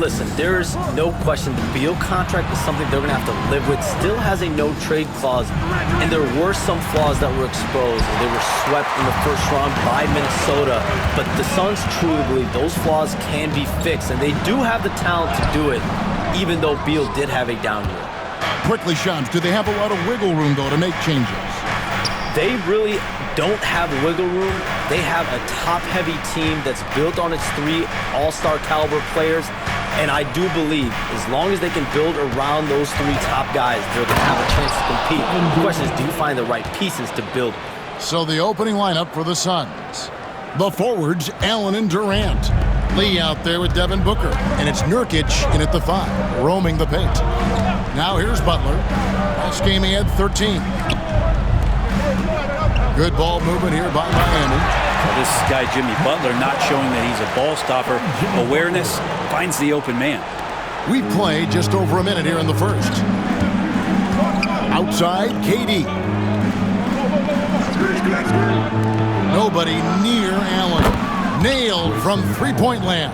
Listen, there's no question the Beal contract is something they're going to have to live with. Still has a no-trade clause, and there were some flaws that were exposed. They were swept in the first round by Minnesota, but the Suns truly believe those flaws can be fixed, and they do have the talent to do it, even though Beal did have a down year. Quickly, Shams, do they have a lot of wiggle room, though, to make changes? They really don't have wiggle room. They have a top-heavy team that's built on its 3 all-star caliber players. And I do believe as long as they can build around those 3 top guys, they're going to have a chance to compete. The question is, do you find the right pieces to build? So the opening lineup for the Suns. The forwards, Allen and Durant. Lee out there with Devin Booker. And it's Nurkic in at the 5, roaming the paint. Now here's Butler. Last game he had 13. Good ball movement here by Miami. This guy, Jimmy Butler, not showing that he's a ball stopper. Awareness, finds the open man. We play just over a minute here in the first. Outside, KD. Nobody near Allen. Nailed from three-point land.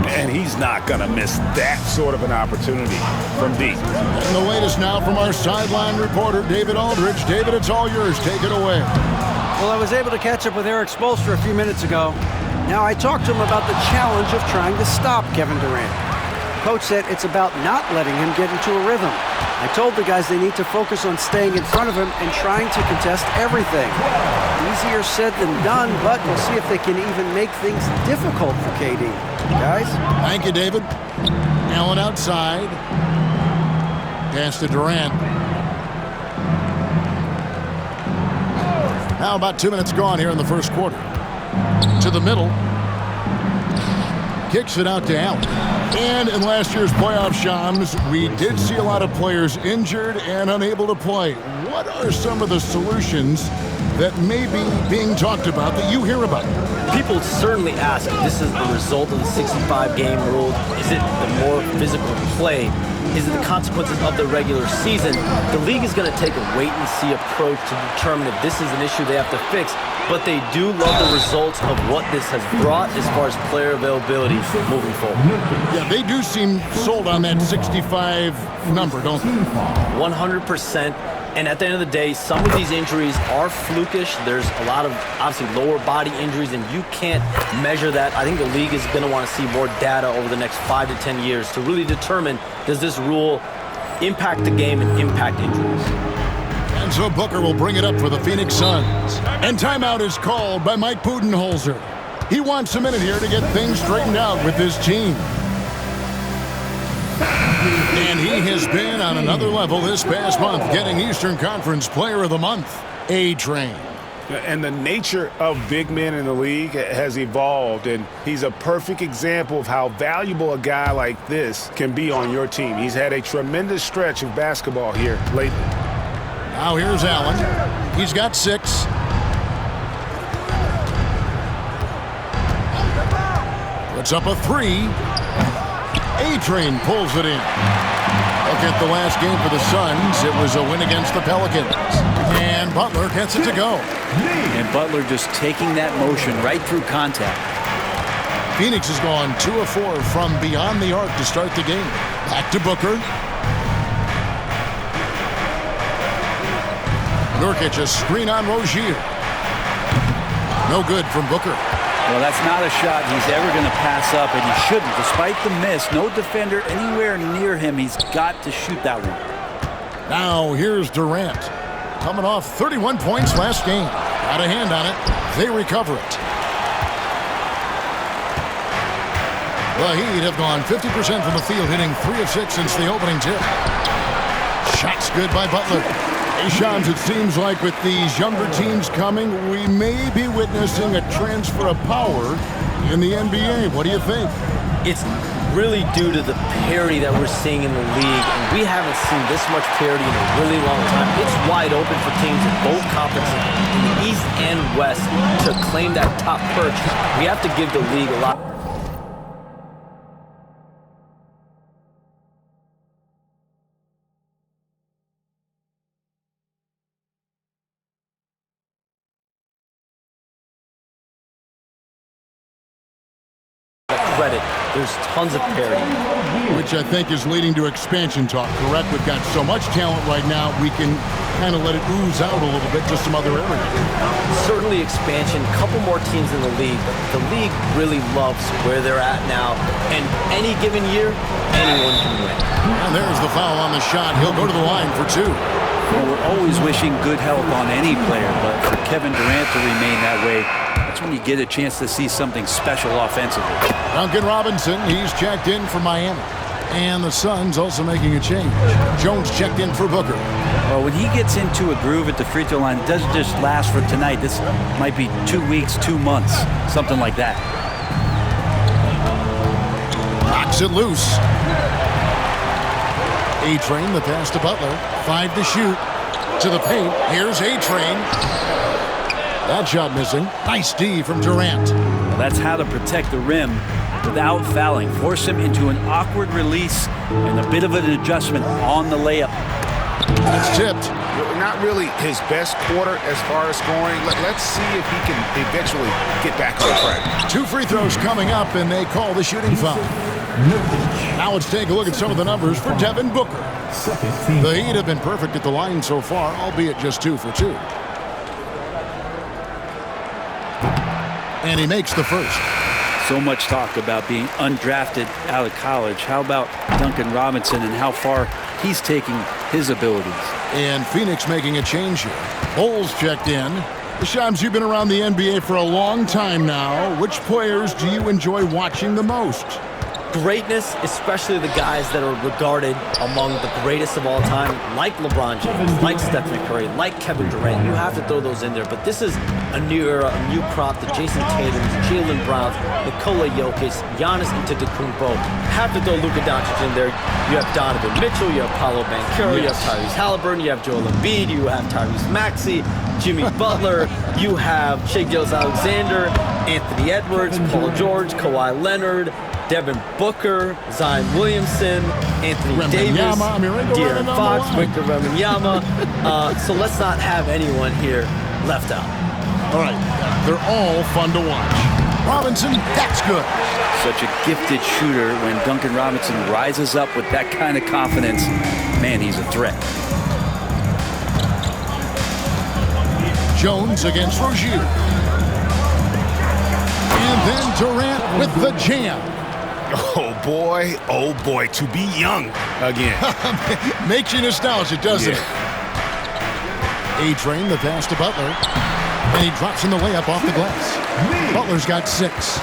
And he's not going to miss that sort of an opportunity from deep. And the latest now from our sideline reporter, David Aldridge. David, it's all yours. Take it away. Well, I was able to catch up with Eric Spoelstra a few minutes ago. Now, I talked to him about the challenge of trying to stop Kevin Durant. Coach said it's about not letting him get into a rhythm. I told the guys they need to focus on staying in front of him and trying to contest everything. Easier said than done, but we'll see if they can even make things difficult for KD. Guys? Thank you, David. Allen outside. Pass to Durant. Now about 2 minutes gone here in the first quarter. To the middle. Kicks it out to Allen. And in last year's playoff, Shams, we did see a lot of players injured and unable to play. What are some of the solutions that may be being talked about that you hear about? People certainly ask if this is the result of the 65-game rule. Is it the more physical play? Is it the consequences of the regular season? The league is going to take a wait-and-see approach to determine if this is an issue they have to fix. But they do love the results of what this has brought as far as player availability moving forward. Yeah, they do seem sold on that 65 number, don't they? 100%. And at the end of the day, some of these injuries are flukish. There's a lot of, obviously, lower body injuries, and you can't measure that. I think the league is going to want to see more data over the next 5 to 10 years to really determine, does this rule impact the game and impact injuries? And so Booker will bring it up for the Phoenix Suns. And timeout is called by Mike Budenholzer. He wants a minute here to get things straightened out with his team. And he has been on another level this past month, getting Eastern Conference Player of the Month, A-Train. And the nature of big men in the league has evolved, and he's a perfect example of how valuable a guy like this can be on your team. He's had a tremendous stretch of basketball here lately. Now here's Allen. He's got 6. Puts up a 3. A-Train pulls it in. Look at the last game for the Suns. It was a win against the Pelicans. And Butler gets it to go. And Butler just taking that motion right through contact. Phoenix has gone 2 of 4 from beyond the arc to start the game. Back to Booker. Nurkic, a screen on Rozier. No good from Booker. Well, that's not a shot he's ever going to pass up, and he shouldn't. Despite the miss, no defender anywhere near him. He's got to shoot that one. Now here's Durant. Coming off 31 points last game. Got a hand on it. They recover it. The Heat have gone 50% from the field, hitting 3 of 6 since the opening tip. Shots good by Butler. Hey, Shams, it seems like with these younger teams coming, we may be witnessing a transfer of power in the NBA. What do you think? It's really due to the parity that we're seeing in the league, and we haven't seen this much parity in a really long time. It's wide open for teams in both conferences, in the East and West, to claim that top perch. We have to give the league a lot. credit, there's tons of parity. Which I think is leading to expansion talk, correct? We've got so much talent right now, we can kind of let it ooze out a little bit to some other areas. Certainly expansion, a couple more teams in the league. The league really loves where they're at now, and any given year, anyone can win. And there's the foul on the shot. He'll go to the line for 2. Well, we're always wishing good health on any player, but for Kevin Durant to remain that way, that's when you get a chance to see something special offensively. Duncan Robinson, he's checked in for Miami. And the Suns also making a change. Jones checked in for Booker. Well, when he gets into a groove at the free throw line, it doesn't just last for tonight. This might be 2 weeks, 2 months, something like that. Knocks it loose. A-Train, the pass to Butler. 5 to shoot. To the paint. Here's A-Train. That shot missing. Nice D from Durant. Well, that's how to protect the rim without fouling. Force him into an awkward release and a bit of an adjustment on the layup. It's tipped. Not really his best quarter as far as scoring. Let's see if he can eventually get back on track. 2 free throws coming up, and they call the shooting foul. Now let's take a look at some of the numbers for Devin Booker. The Heat have been perfect at the line so far, albeit just 2 for 2. And he makes the first. So much talk about being undrafted out of college. How about Duncan Robinson and how far he's taking his abilities? And Phoenix making a change here. Bulls checked in. Shams, you've been around the NBA for a long time now. Which players do you enjoy watching the most? Greatness, especially the guys that are regarded among the greatest of all time, like LeBron James, like Stephen Curry, like Kevin Durant. You have to throw those in there. But this is a new era, a new crop. The Jason Tatums, Jaylen Browns, Nikola Jokic, Giannis Antetokounmpo. Have to throw Luka Doncic in there. You have Donovan Mitchell, you have Paolo Banchero, you have Tyrese Halliburton, you have Joel Embiid, you have Tyrese Maxey, Jimmy Butler, you have Shai Gilgeous-Alexander, Anthony Edwards, Paul George, Kawhi Leonard, Devin Booker, Zion Williamson, Anthony Davis, De'Aaron Fox, Victor Wembanyama. So let's not have anyone here left out. All right, they're all fun to watch. Robinson, that's good. Such a gifted shooter. When Duncan Robinson rises up with that kind of confidence, man, he's a threat. Jones against Rozier. And then Durant with the jam. Oh boy, to be young again. Makes you nostalgic, doesn't it? A-Train, the pass to Butler. And he drops in the layup off the glass. Butler's got 6.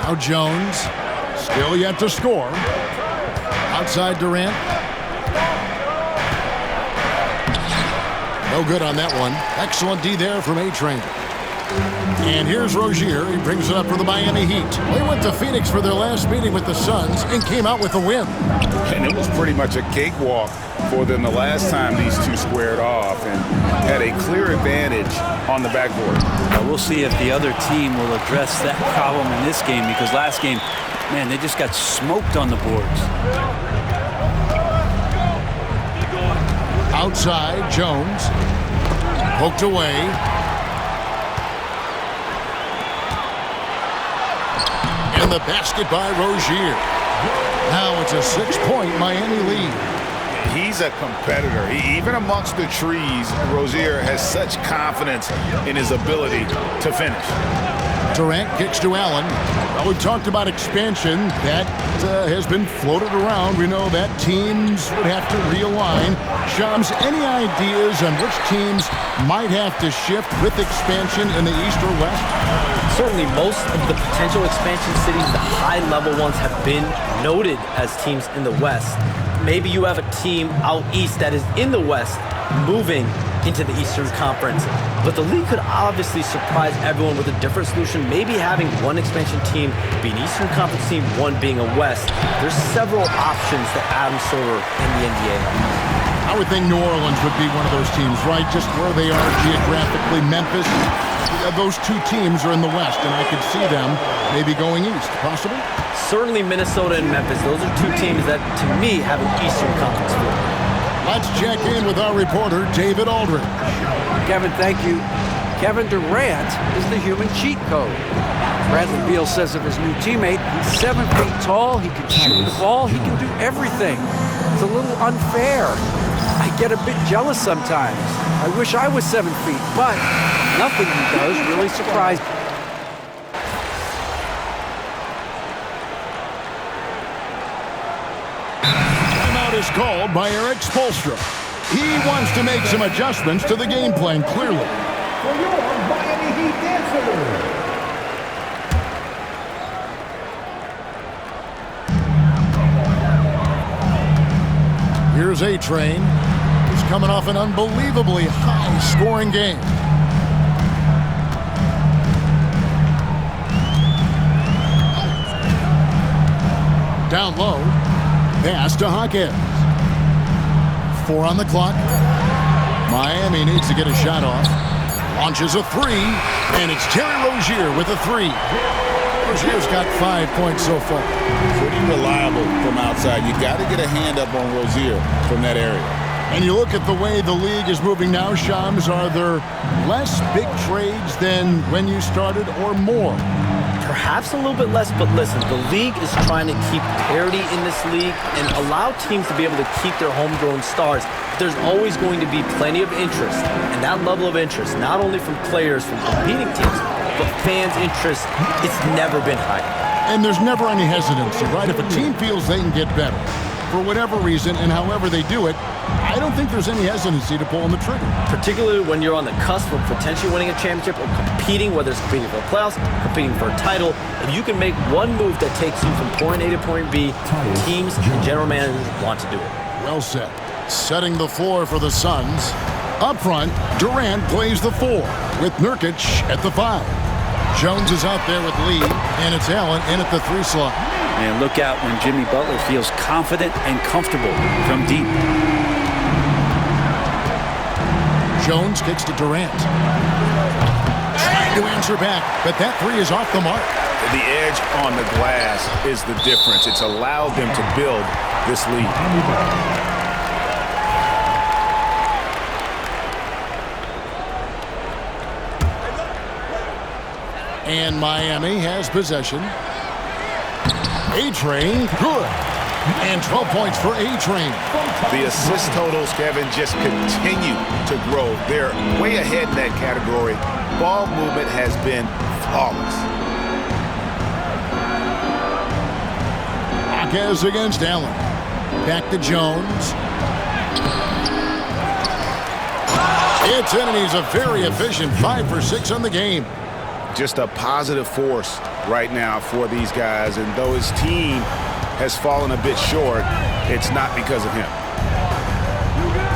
Now Jones, still yet to score. Outside Durant. No good on that one. Excellent D there from A-Train. And here's Rozier. He brings it up for the Miami Heat. They went to Phoenix for their last meeting with the Suns and came out with a win. And it was pretty much a cakewalk for them the last time these two squared off and had a clear advantage on the backboard. We'll see if the other team will address that problem in this game, because last game, man, they just got smoked on the boards. Outside, Jones. Poked away. And the basket by Rozier. Now it's a 6-point Miami lead. He's a competitor. Even amongst the trees, Rozier has such confidence in his ability to finish. Durant kicks to Allen. Well, we talked about expansion. That has been floated around. We know that teams would have to realign. Shams, any ideas on which teams might have to shift with expansion in the East or West? Certainly most of the potential expansion cities, the high-level ones, have been noted as teams in the West. Maybe you have a team out east that is in the West moving into the Eastern Conference. But the league could obviously surprise everyone with a different solution. Maybe having one expansion team be an Eastern Conference team, one being a West. There's several options that Adam Silver and the NBA have. I would think New Orleans would be one of those teams, right? Just where they are geographically. Memphis, those two teams are in the West, and I could see them maybe going east. Possible? Certainly Minnesota and Memphis. Those are two teams that, to me, have an Eastern Conference feel. Let's check in with our reporter, David Aldridge. Kevin, thank you. Kevin Durant is the human cheat code. Bradley Beal says of his new teammate, he's 7 feet tall, he can shoot the ball, he can do everything. It's a little unfair. I get a bit jealous sometimes. I wish I was 7 feet, but nothing he does really surprised me. Timeout is called by Eric Spoelstra. He wants to make some adjustments to the game plan, clearly. For your Miami Heat dancer. Here's A-Train. He's coming off an unbelievably high-scoring game. Down low. Pass to Hawkins. 4 on the clock. Miami needs to get a shot off. Launches a 3, and it's Terry Rozier with a 3. Rozier's got 5 points so far. Pretty reliable from outside. You got to get a hand up on Rozier from that area. And you look at the way the league is moving now, Shams, are there less big trades than when you started or more? Perhaps a little bit less, but listen, the league is trying to keep parity in this league and allow teams to be able to keep their homegrown stars. There's always going to be plenty of interest, and that level of interest, not only from players from competing teams, but fans' interest, it's never been higher. And there's never any hesitancy, right? If a team feels they can get better, for whatever reason, and however they do it, I don't think there's any hesitancy to pulling the trigger. Particularly when you're on the cusp of potentially winning a championship or competing, whether it's competing for the playoffs, competing for a title. If you can make one move that takes you from point A to point B, teams and general managers want to do it. Well said. Setting the floor for the Suns. Up front, Durant plays the 4 with Nurkic at the 5. Jones is out there with Lee, and it's Allen in at the 3 slot. And look out when Jimmy Butler feels confident and comfortable from deep. Jones kicks to Durant. Trying to answer back, but that 3 is off the mark. The edge on the glass is the difference. It's allowed them to build this lead. And Miami has possession. A-Train, good. And 12 points for A-Train. The assist totals, Kevin, just continue to grow. They're way ahead in that category. Ball movement has been flawless. Hawkins against Allen. Back to Jones. It's in, and he's a very efficient 5 for 6 on the game. Just a positive force right now for these guys, and though his team has fallen a bit short, it's not because of him.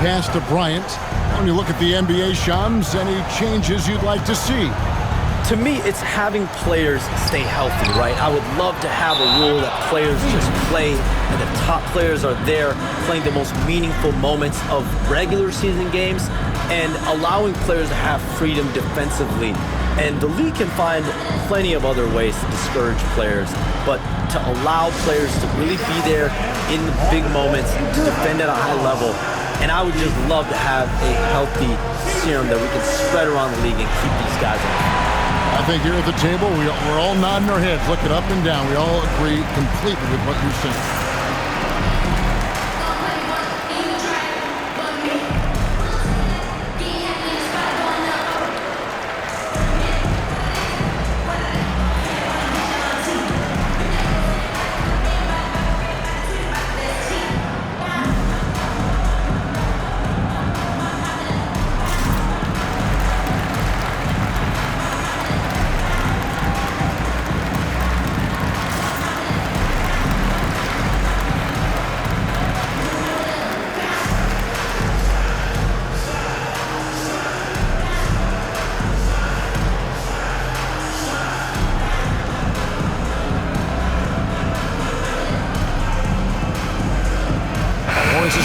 Pass to Bryant. When you look at the NBA, Shams, any changes you'd like to see? To me, it's having players stay healthy, right? I would love to have a rule that players just play and the top players are there playing the most meaningful moments of regular season games and allowing players to have freedom defensively. And the league can find plenty of other ways to discourage players, but to allow players to really be there in the big moments, to defend at a high level. And I would just love to have a healthy serum that we can spread around the league and keep these guys in. I think here at the table, we're all nodding our heads, looking up and down. We all agree completely with what you're saying.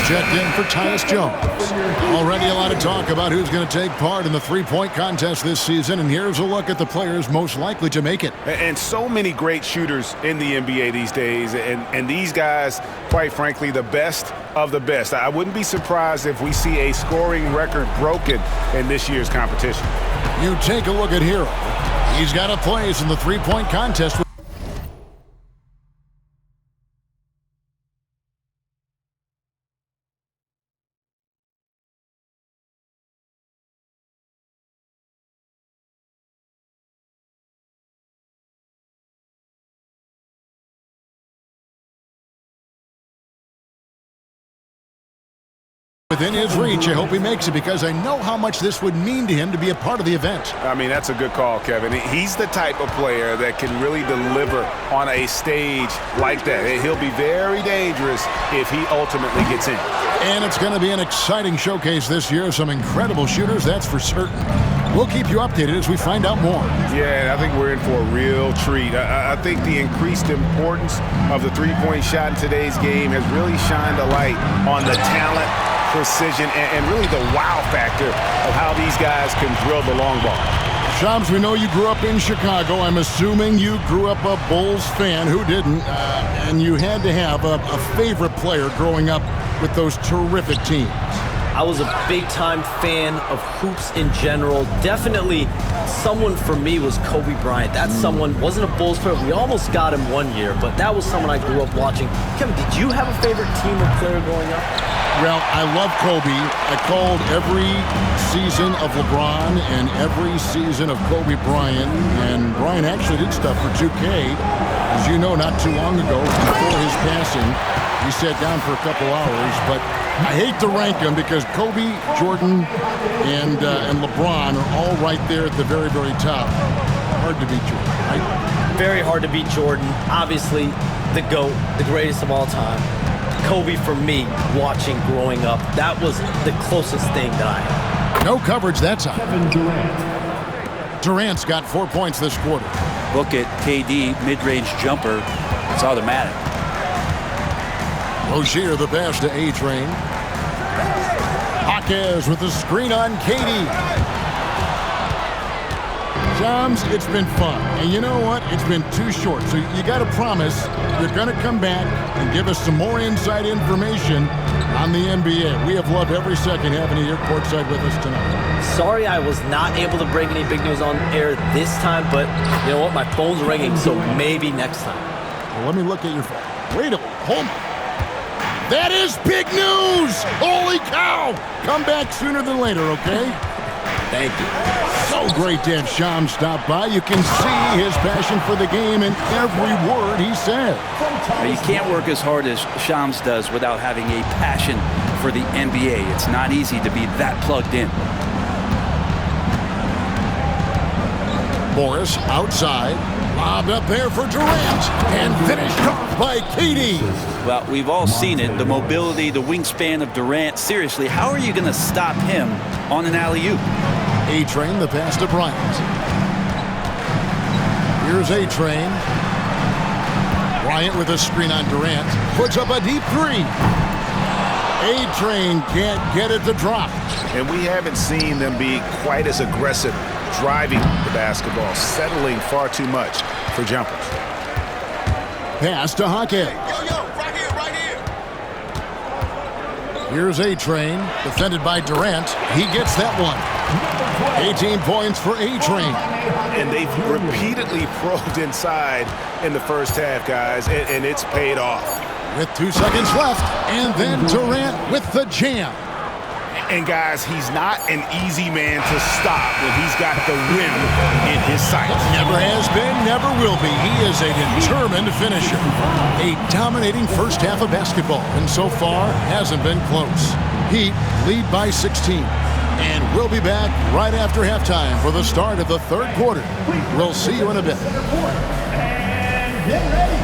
Checked in for Tyus Jones. Already a lot of talk about who's going to take part in the three-point contest this season, and here's a look at the players most likely to make it. And so many great shooters in the NBA these days, and these guys, quite frankly, the best of the best. I wouldn't be surprised if we see a scoring record broken in this year's competition. You take a look at Hero. He's got a place in the three-point contest. Within his reach. I hope he makes it because I know how much this would mean to him to be a part of the event. I mean, that's a good call, Kevin. He's the type of player that can really deliver on a stage like that. He'll be very dangerous if he ultimately gets in. And it's going to be an exciting showcase this year. Some incredible shooters, that's for certain. We'll keep you updated as we find out more. Yeah, I think we're in for a real treat. I think the increased importance of the three-point shot in today's game has really shined a light on the talent, precision, and really the wow factor of how these guys can drill the long ball. Shams, we know you grew up in Chicago. I'm assuming you grew up a Bulls fan. Who didn't? And you had to have a favorite player growing up with those terrific teams. I was a big-time fan of hoops in general. Definitely someone for me was Kobe Bryant. That someone wasn't a Bulls player. We almost got him one year, but that was someone I grew up watching. Kevin, did you have a favorite team or player growing up? Well, I love Kobe. I called every season of LeBron and every season of Kobe Bryant. And Bryant actually did stuff for 2K. As you know, not too long ago, before his passing, he sat down for a couple hours. But I hate to rank them because Kobe, Jordan, and LeBron are all right there at the very, very top. Hard to beat Jordan, right? Very hard to beat Jordan. Obviously, the GOAT, the greatest of all time. Kobe, for me, watching growing up, that was the closest thing that I had. No coverage that time. Kevin Durant. Durant's got 4 points this quarter. Look at KD, mid-range jumper. It's automatic. Rozier the pass to A-Train. Jaquez with the screen on KD. Shams, it's been fun. And you know what? It's been too short. So you got to promise you're going to come back and give us some more inside information on the NBA. We have loved every second having you here courtside with us tonight. Sorry I was not able to break any big news on air this time, but you know what? My phone's ringing, so maybe next time. Well, let me look at your phone. Wait a minute. Hold on. That is big news! Holy cow! Come back sooner than later, okay? Thank you. So great to have Shams stop by. You can see his passion for the game in every word he said. Now, you can't work as hard as Shams does without having a passion for the NBA. It's not easy to be that plugged in. Morris outside. Lobbed up there for Durant. And finished off by KD. Well, we've all seen it. The mobility, the wingspan of Durant. Seriously, how are you going to stop him on an alley-oop? A-Train, the pass to Bryant. Here's A-Train. Bryant with a screen on Durant. Puts up a deep three. A-Train can't get it to drop. And we haven't seen them be quite as aggressive driving the basketball, settling far too much for jumpers. Pass to Jaquez. Here's A-Train, defended by Durant. He gets that one. 18 points for A-Train. And they've repeatedly probed inside in the first half, guys, and it's paid off. With 2 seconds left, and then Durant with the jam. And, guys, he's not an easy man to stop when he's got the rim in his sights. Never has been, never will be. He is a determined finisher. A dominating first half of basketball, and so far hasn't been close. Heat lead by 16. And we'll be back right after halftime for the start of the third quarter. We'll see you in a bit. And get ready.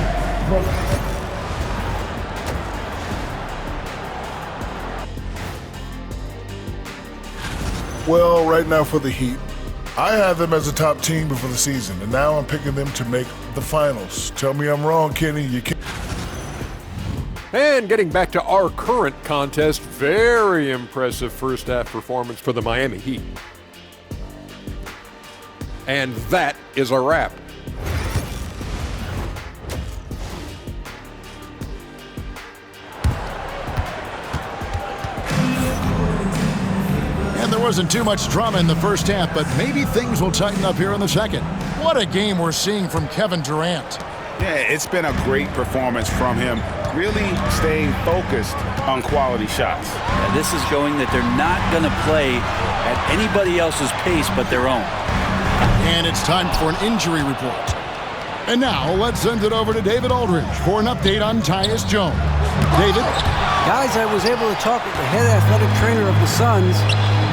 Well, right now for the Heat, I had them as a top team before the season, and now I'm picking them to make the finals. Tell me I'm wrong, Kenny. You can't. And getting back to our current contest, very impressive first half performance for the Miami Heat. And that is a wrap. And the wasn't too much drama in the first half, but maybe things will tighten up here in the second. What a game we're seeing from Kevin Durant. Yeah, it's been a great performance from him, really staying focused on quality shots. And this is showing that they're not going to play at anybody else's pace but their own. And it's time for an injury report. And now let's send it over to David Aldridge for an update on Tyus Jones. David? Guys, I was able to talk with the head athletic trainer of the Suns.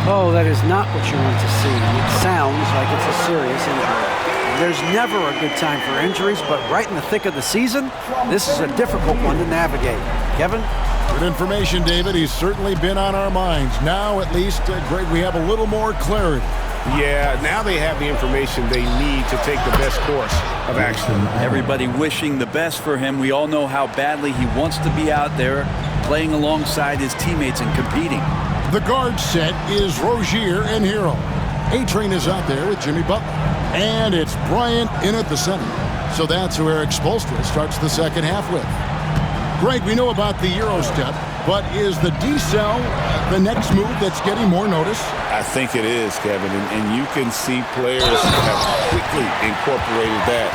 Oh, that is not what you want to see. It sounds like it's a serious injury. There's never a good time for injuries, but right in the thick of the season, this is a difficult one to navigate. Kevin? Good information, David. He's certainly been on our minds. Now, at least, Greg, we have a little more clarity. Yeah, now they have the information they need to take the best course of action. Everybody wishing the best for him. We all know how badly he wants to be out there playing alongside his teammates and competing. The guard set is Rozier and Hero. A-Train is out there with Jimmy Butler. And it's Bryant in at the center. So that's who Eric Spoelstra starts the second half with. Greg, we know about the Euro step, but is the D-cell the next move that's getting more notice? I think it is, Kevin, and you can see players have quickly incorporated that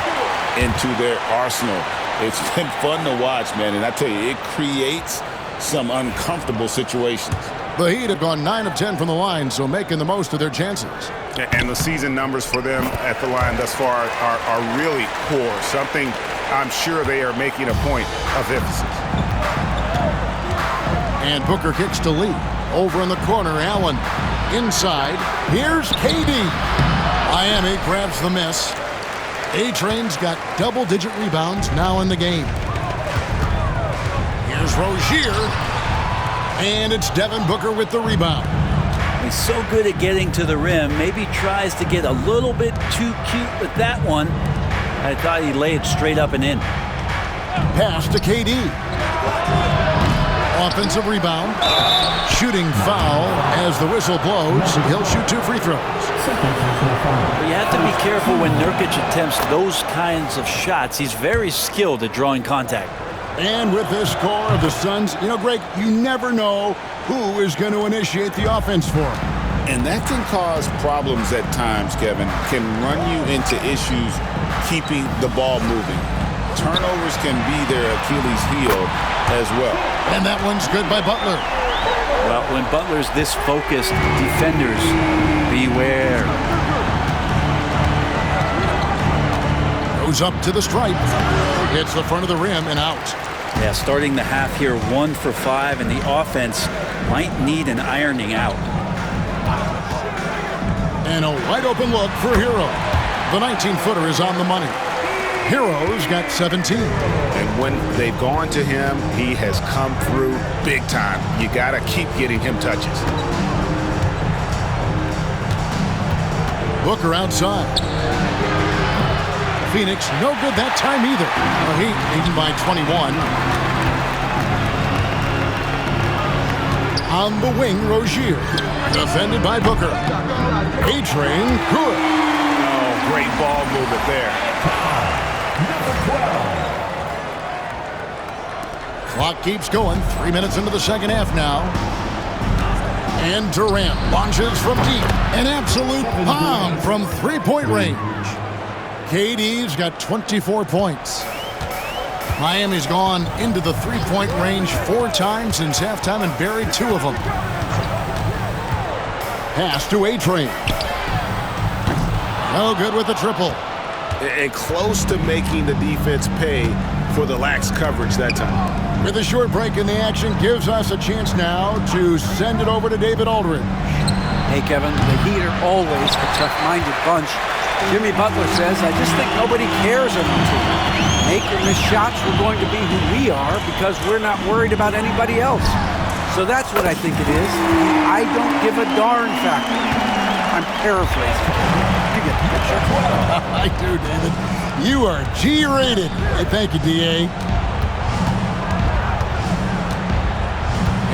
into their arsenal. It's been fun to watch, man, and I tell you, it creates some uncomfortable situations. The Heat have gone 9 of 10 from the line, so making the most of their chances. And the season numbers for them at the line thus far are really poor, something I'm sure they are making a point of emphasis. And Booker kicks to Lee. Over in the corner, Allen. Inside, here's KD. Miami grabs the miss. A-Train's got double-digit rebounds now in the game. Here's Rozier. And it's Devin Booker with the rebound. He's so good at getting to the rim. Maybe tries to get a little bit too cute with that one. I thought he'd lay it straight up and in. Pass to KD. Offensive rebound. Shooting foul as the whistle blows. He'll shoot 2 free throws. But you have to be careful when Nurkic attempts those kinds of shots. He's very skilled at drawing contact. And with this score of the Suns, you know, Greg, you never know who is going to initiate the offense for him. And that can cause problems at times, Kevin. Can run you into issues keeping the ball moving. Turnovers can be their Achilles heel as well. And that one's good by Butler. Well, when Butler's this focused, defenders, beware. Goes up to the stripe. Hits the front of the rim and out. Yeah, starting the half here 1 for 5, and the offense might need an ironing out. And a wide open look for Hero. The 19-footer is on the money. Hero's got 17. And when they've gone to him, he has come through big time. You got to keep getting him touches. Booker outside. Phoenix, no good that time either. The Heat leading by 21. On the wing, Rozier. Defended by Booker. A-Train, good. Oh, great ball movement there. Clock keeps going. 3 minutes into the second half now. And Durant launches from deep. An absolute bomb from three-point range. KD's got 24 points. Miami's gone into the three-point range 4 times since halftime and buried 2 of them. Pass to A-Train. No good with the triple. And close to making the defense pay for the lax coverage that time. With a short break in the action, gives us a chance now to send it over to David Aldridge. Hey, Kevin, the Heat are always a tough-minded bunch. Jimmy Butler says, I just think nobody cares about the team. Make or miss shots, we're going to be who we are because we're not worried about anybody else. So that's what I think it is. I don't give a darn factor. I'm paraphrasing. You get the picture. I do, David. You are G-rated. Hey, thank you, D.A.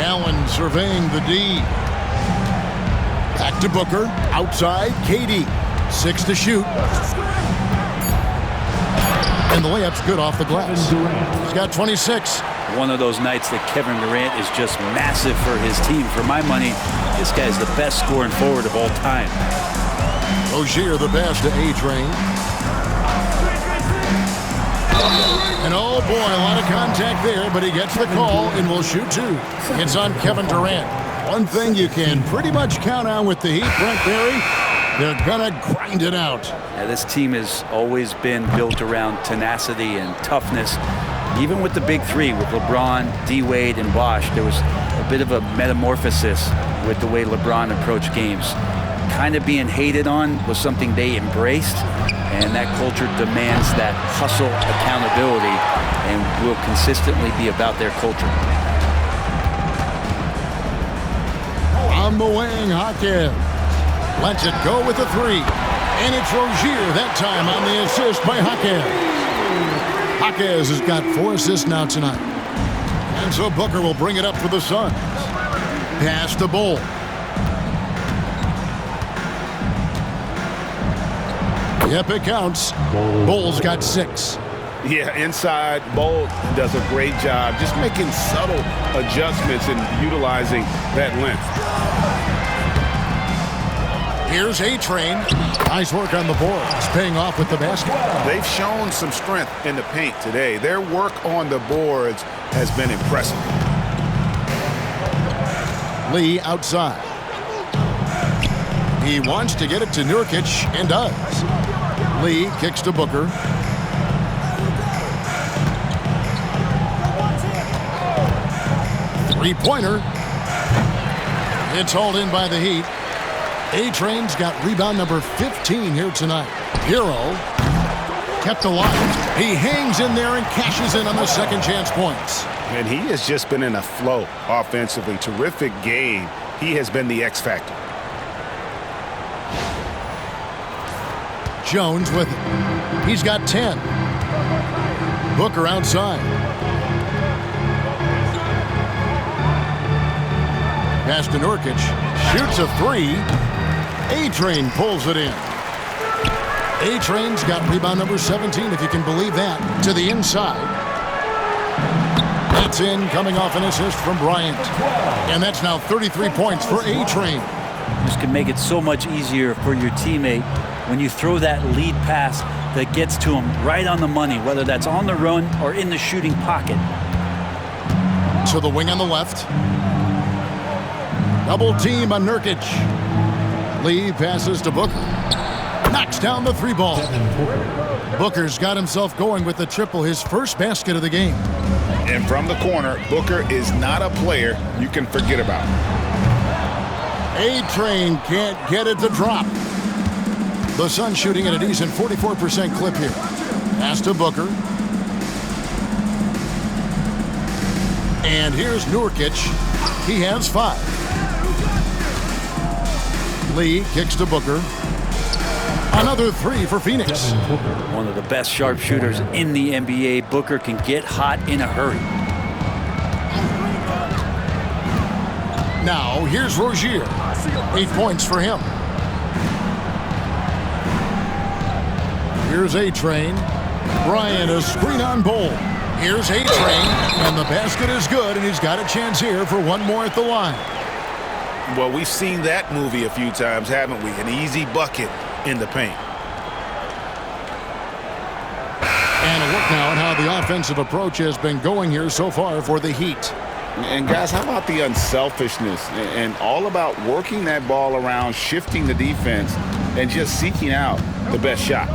Allen surveying the D. Back to Booker. Outside, KD. 6 to shoot. And the layup's good off the glass. He's got 26. One of those nights that Kevin Durant is just massive for his team. For my money, This guy is the best scoring forward of all time. Rozier the pass to A-Train. And oh boy, a lot of contact there, but he gets the call and will shoot two. It's on Kevin Durant. One thing you can pretty much count on with the Heat, Brent Barry, they're gonna grind it out. Yeah, this team has always been built around tenacity and toughness. Even with the big three, with LeBron, D-Wade, and Bosh, there was a bit of a metamorphosis with the way LeBron approached games. Kind of being hated on was something they embraced, and that culture demands that hustle accountability and will consistently be about their culture. On the wing, Hawkins lets it go with the three. And it's Rozier that time on the assist by Hawkins. Hawkins has got 4 assists now tonight. And so Booker will bring it up for the Suns. Pass to Bull. Yep, it counts. Bull's got 6. Yeah, inside, Bull does a great job just making subtle adjustments and utilizing that length. Here's A-Train. Nice work on the boards, paying off with the basket. They've shown some strength in the paint today. Their work on the boards has been impressive. Lee outside. He wants to get it to Nurkic and does. Lee kicks to Booker. Three-pointer. It's hauled in by the Heat. A-Train's got rebound number 15 here tonight. Hero kept alive. He hangs in there and cashes in on the second chance points. And he has just been in a flow offensively. Terrific game. He has been the X factor. Jones with it. He's got 10. Booker outside. Pass to Nurkic. Shoots a 3. A-Train pulls it in. A-Train's got rebound number 17, if you can believe that, to the inside. That's in, coming off an assist from Bryant. And that's now 33 points for A-Train. This can make it so much easier for your teammate when you throw that lead pass that gets to him right on the money, whether that's on the run or in the shooting pocket. To the wing on the left. Double team on Nurkic. Lee passes to Booker. Knocks down the 3 ball. Booker's got himself going with the triple, his first basket of the game. And from the corner, Booker is not a player you can forget about. A-Train can't get it to drop. The Suns shooting at a decent 44% clip here. Pass to Booker. And here's Nurkic. He has 5. Lee kicks to Booker. Another 3 for Phoenix. One of the best sharpshooters in the NBA. Booker can get hot in a hurry. Now, here's Rozier. 8 points for him. Here's A-Train. Bryant, a screen on Bull. Here's A-Train, and the basket is good, and he's got a chance here for one more at the line. Well, we've seen that movie a few times, haven't we? An easy bucket in the paint. And a look now at how the offensive approach has been going here so far for the Heat. And guys, how about the unselfishness and all about working that ball around, shifting the defense, and just seeking out the best shot.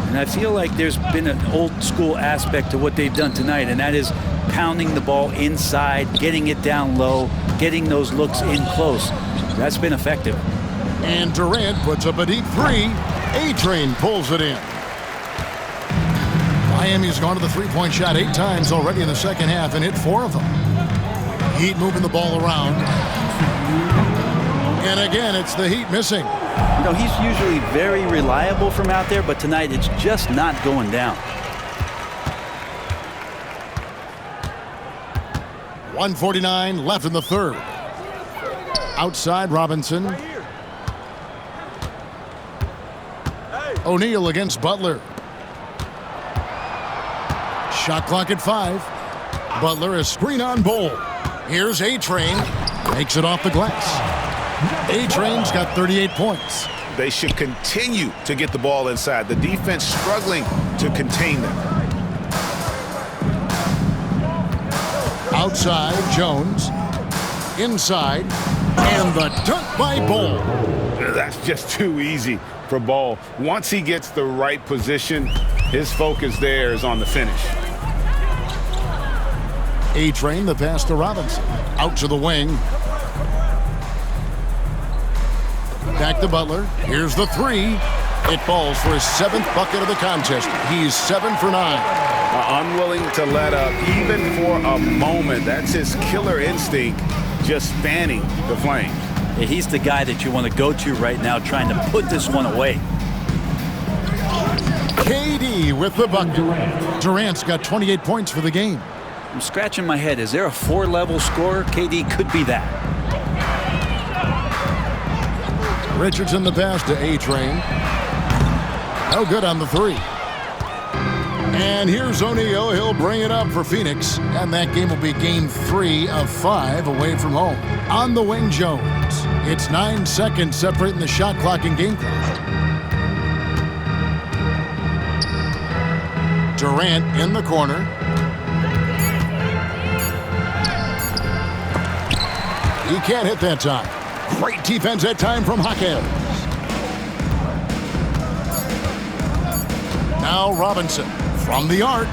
And I feel like there's been an old school aspect to what they've done tonight, and that is pounding the ball inside, getting it down low, getting those looks in close. That's been effective. And Durant puts up a deep 3. A-Train pulls it in. Miami's gone to the three-point shot 8 times already in the second half and hit 4 of them. Heat moving the ball around. And again, it's the Heat missing. You know, he's usually very reliable from out there, but tonight it's just not going down. 1:49 left in the third. Outside Robinson. O'Neal against Butler. Shot clock at 5. Butler, a screen on Bull. Here's A-Train. Makes it off the glass. A-Train's got 38 points. They should continue to get the ball inside. The defense struggling to contain them. Outside, Jones. Inside, and the dunk by Ball. That's just too easy for Ball. Once he gets the right position, his focus there is on the finish. A-Train, the pass to Robinson. Out to the wing. Back to Butler. Here's the three. It falls for his 7th bucket of the contest. He's 7 for 9. Unwilling to let up even for a moment. That's his killer instinct, just fanning the flames. Yeah, he's the guy that you want to go to right now, trying to put this one away. KD with the bucket. Durant's got 28 points for the game. I'm scratching my head. Is there a 4-level scorer? KD could be that. Richardson the pass to A-Train. No good on the three. And here's O'Neal. He'll bring it up for Phoenix. And that game will be game 3 of 5 away from home. On the wing, Jones. It's 9 seconds separating the shot clock and game clock. Durant in the corner. He can't hit that time. Great defense that time from Hawkins. Now Robinson from the arc.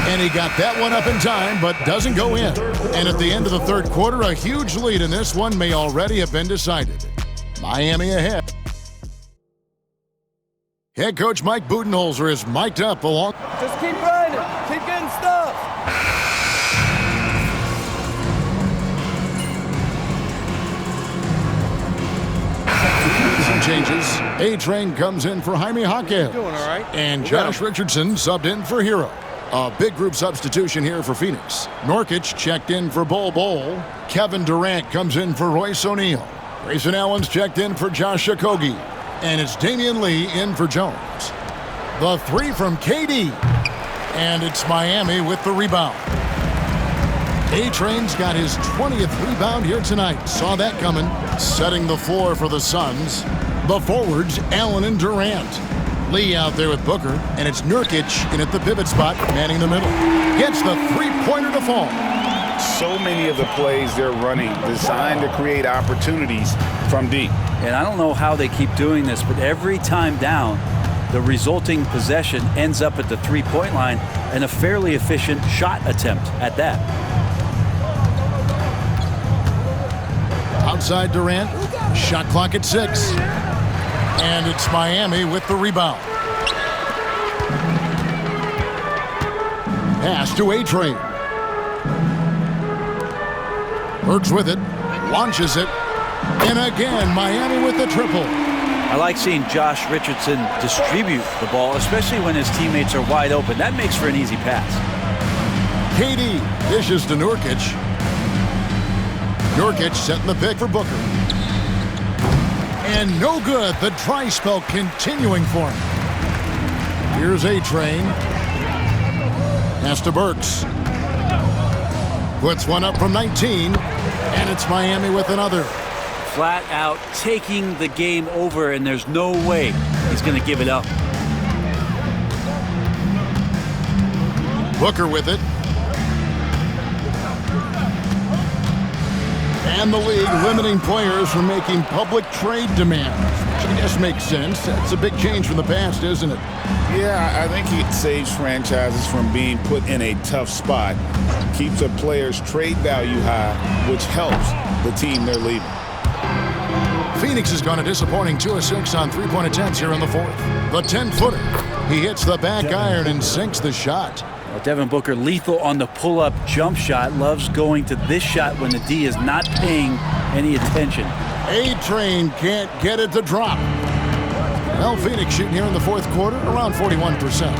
And he got that one up in time, but doesn't go in. And at the end of the third quarter, a huge lead in this one may already have been decided. Miami ahead. Head coach Mike Budenholzer is mic'd up along. Just keep grinding. Keep getting stuff. Some changes. A-Train comes in for Jaime Jaquez. Doing all right. And Josh Richardson subbed in for Hero. A big group substitution here for Phoenix. Nurkic checked in for Bol. Kevin Durant comes in for Royce O'Neal. Grayson Allen's checked in for Josh Okogie. And it's Damian Lee in for Jones. The three from KD. And it's Miami with the rebound. A-Train's got his 20th rebound here tonight. Saw that coming. Setting the floor for the Suns. The forwards, Allen and Durant. Lee out there with Booker, and it's Nurkic in at the pivot spot, manning the middle. Gets the three-pointer to fall. So many of the plays they're running designed to create opportunities from deep. And I don't know how they keep doing this, but every time down, the resulting possession ends up at the three-point line and a fairly efficient shot attempt at that. Outside Durant, shot clock at 6. And it's Miami with the rebound. Pass to A-Train. Burks with it, launches it, and again, Miami with the triple. I like seeing Josh Richardson distribute the ball, especially when his teammates are wide open. That makes for an easy pass. KD dishes to Nurkic. Nurkic setting the pick for Booker. And no good. The dry spell continuing for him. Here's A-Train. Pass to Burks. Puts one up from 19. And it's Miami with another. Flat out taking the game over, and there's no way he's going to give it up. Booker with it. And the league limiting players from making public trade demands, which I guess makes sense. That's a big change from the past, isn't it? Yeah, I think it saves franchises from being put in a tough spot, keeps a player's trade value high, which helps the team they're leaving. Phoenix has gone a disappointing 2 of 6 on three-point attempts here in the fourth. The 10-footer. He hits the back iron and sinks the shot. Well, Devin Booker lethal on the pull-up jump shot. Loves going to this shot when the D is not paying any attention. A-Train can't get it to drop. Well, Phoenix shooting here in the fourth quarter around 41%.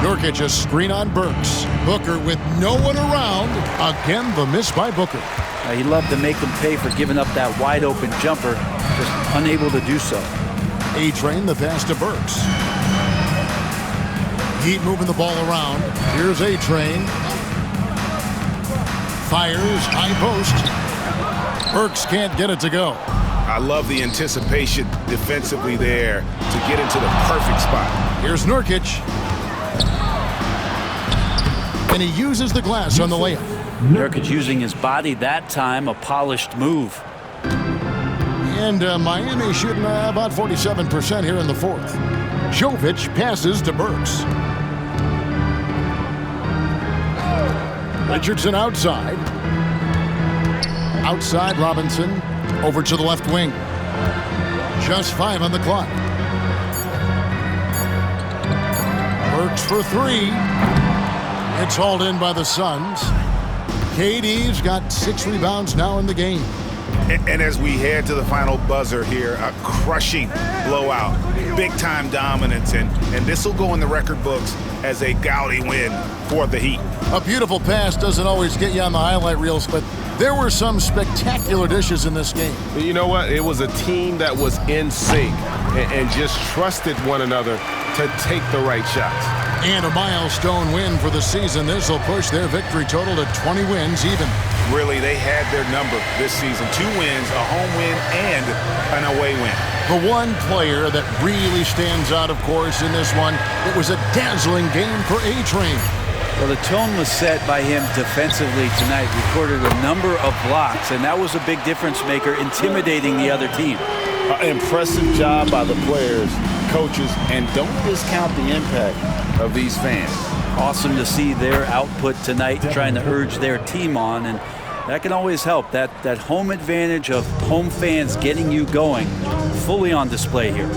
Nurkic a screen on Burks. Booker with no one around. Again, the miss by Booker. He loved to make them pay for giving up that wide-open jumper, just unable to do so. A-Train the pass to Burks. Heat moving the ball around. Here's A-Train. Fires, high post. Burks can't get it to go. I love the anticipation defensively there to get into the perfect spot. Here's Nurkic. And he uses the glass on the layup. Nurkic using his body that time, a polished move. And Miami shooting about 47% here in the fourth. Jovic passes to Burks. Richardson outside. Outside Robinson. Over to the left wing. Just 5 on the clock. Burks for 3. It's hauled in by the Suns. KD's got 6 rebounds now in the game. And as we head to the final buzzer here, a crushing blowout, big-time dominance, and this will go in the record books as a gaudy win for the Heat. A beautiful pass doesn't always get you on the highlight reels, but there were some spectacular dishes in this game. You know what? It was a team that was in sync and just trusted one another to take the right shots. And a milestone win for the season. This will push their victory total to 20 wins even. Really, they had their number this season. 2 wins, a home win, and an away win. The one player that really stands out, of course, in this one, it was a dazzling game for A-Train. Well, the tone was set by him defensively tonight. Recorded a number of blocks, and that was a big difference maker, intimidating the other team. Impressive job by the players, coaches, and don't discount the impact of these fans. Awesome to see their output tonight, trying to urge their team on, and that can always help. That home advantage of home fans getting you going, fully on display here.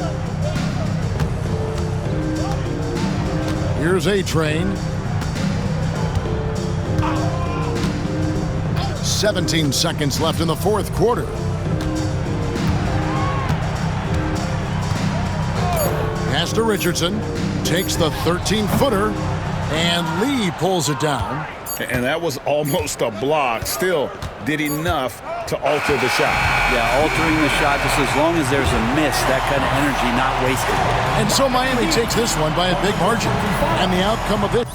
Here's A-Train. 17 seconds left in the fourth quarter. Pass to Richardson. Takes the 13-footer. And Lee pulls it down. And that was almost a block. Still did enough to alter the shot. Yeah, altering the shot just as long as there's a miss, that kind of energy not wasted. And so Miami takes this one by a big margin. And the outcome of it